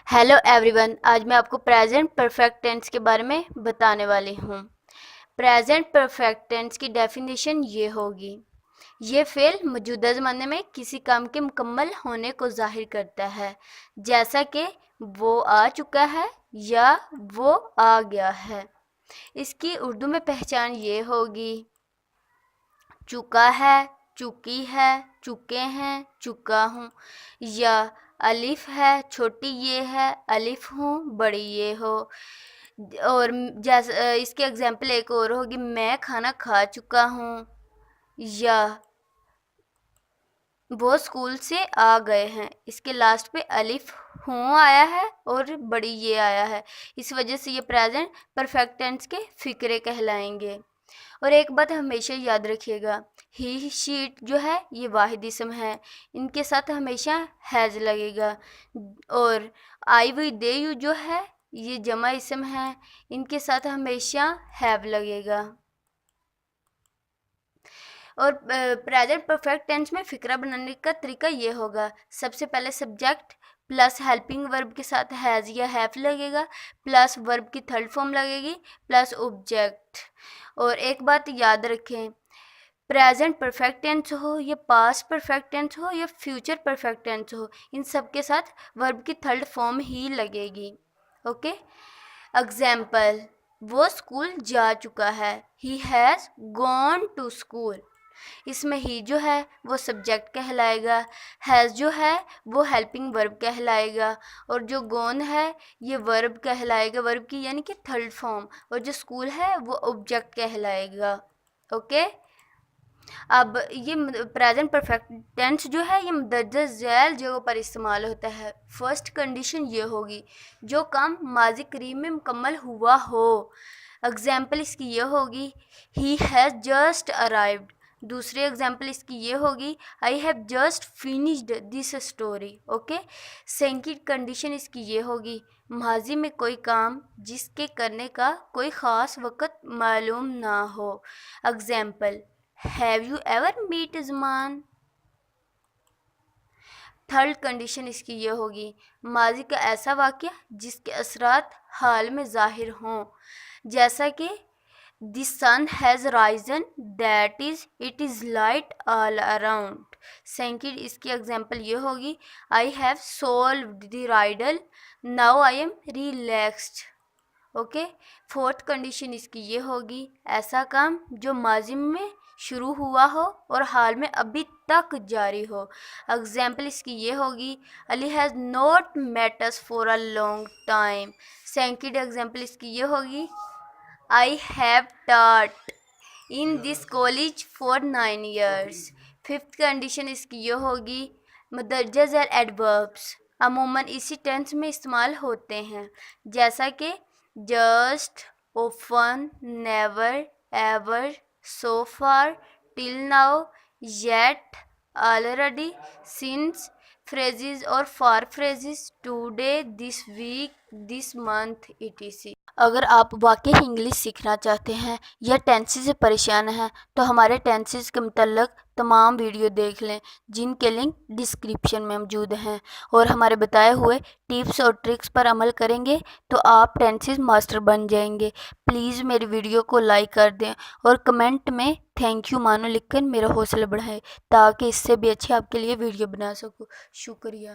Hello everyone, आज मैं आपको प्रेजेंट परफेक्ट टेंस के बारे में बताने वाली हूँ। प्रेजेंट परफेक्ट टेंस की डेफिनेशन ये होगी। ये फेल मौजूदा ज़माने में किसी काम के मुकम्मल होने को ज़ाहिर करता है, जैसा कि वो आ चुका है या वो आ गया है। इसकी उर्दू में पहचान ये होगी: चुका है, चुकी है, चुके हैं, चुका हूँ। या अलिफ है, छोटी ये है, अलिफ हूँ, बड़ी ये हो। और जैसे इसके एग्जाम्पल एक और होगी: मैं खाना खा चुका हूँ, या वो स्कूल से आ गए हैं। इसके लास्ट पे अलिफ हूँ आया है और बड़ी ये आया है, इस वजह से ये प्रेजेंट परफेक्ट टेंस के फिक्रे कहलाएंगे। और एक बात हमेशा याद रखिएगा, ही शीट जो है ये वाहिद इसम है, इनके साथ हमेशा हैज़ लगेगा। और आई वी दे यू जो है ये जमा इसम है, इनके साथ हमेशा हैव लगेगा। और प्रेजेंट परफेक्ट टेंस में फ़िक्रा बनाने का तरीका ये होगा: सबसे पहले सब्जेक्ट प्लस हेल्पिंग वर्ब के साथ हैज़ या हैव लगेगा, प्लस वर्ब की थर्ड फॉर्म लगेगी, प्लस ऑब्जेक्ट। और एक बात याद रखें, प्रेजेंट परफेक्ट टेंस हो या पास्ट परफेक्ट टेंस हो या फ्यूचर परफेक्ट टेंस हो, इन सब के साथ वर्ब की थर्ड फॉर्म ही लगेगी। ओके। एग्जाम्पल: वो स्कूल जा चुका है, he has gone to school. इसमें ही जो है वो सब्जेक्ट कहलाएगा, हैज़ जो है वो हेल्पिंग वर्ब कहलाएगा, और जो गॉन है ये वर्ब कहलाएगा, वर्ब की यानी कि थर्ड फॉर्म, और जो स्कूल है वो ऑब्जेक्ट कहलाएगा। ओके। अब ये प्रेजेंट परफेक्ट टेंस जो है ये मुंदरजा झैल जगहों पर इस्तेमाल होता है। फर्स्ट कंडीशन ये होगी: जो काम माजी करीब में मुकम्मल हुआ हो। एग्जाम्पल इसकी ये होगी: ही हैज़ जस्ट अराइव्ड। दूसरी एग्जाम्पल इसकी ये होगी: I have just finished this story. Okay. Second condition इसकी ये होगी: माजी में कोई काम जिसके करने का कोई ख़ास वक़्त मालूम ना हो। Example: have you ever meet Zaman. Third condition इसकी ये होगी: माजी का ऐसा वाक़या जिसके असरात हाल में ज़ाहिर हों, जैसा कि the sun has risen, that is it is light all around. Second इसकी एग्जाम्पल ये होगी: I have solved the riddle, now I am relaxed. Okay. Fourth condition इसकी ये होगी: ऐसा काम जो माजी में शुरू हुआ हो और हाल में अभी तक जारी हो। एग्जाम्पल इसकी ये होगी: Ali has not met us for a long time. Second example इसकी ये होगी: I have taught in this college for 9 years। Fifth condition इसकी ये होगी: मुंदरजा झैल एडवर्ब्स अमूमन इसी टेंस में इस्तेमाल होते हैं, जैसा कि just, often, never, ever, so far, till now, yet, already, since, phrases और for phrases, today, this week, this month, etc। अगर आप वाकई इंग्लिश सीखना चाहते हैं या टेंसेस से परेशान हैं तो हमारे टेंसेस के मुतल्लक तमाम वीडियो देख लें, जिनके लिंक डिस्क्रिप्शन में मौजूद हैं। और हमारे बताए हुए टिप्स और ट्रिक्स पर अमल करेंगे तो आप टेंसेस मास्टर बन जाएंगे। प्लीज़ मेरी वीडियो को लाइक कर दें और कमेंट में थैंक यू मानो लिखकर मेरा हौसला बढ़ाएं, ताकि इससे भी अच्छी आपके लिए वीडियो बना सकूं। शुक्रिया।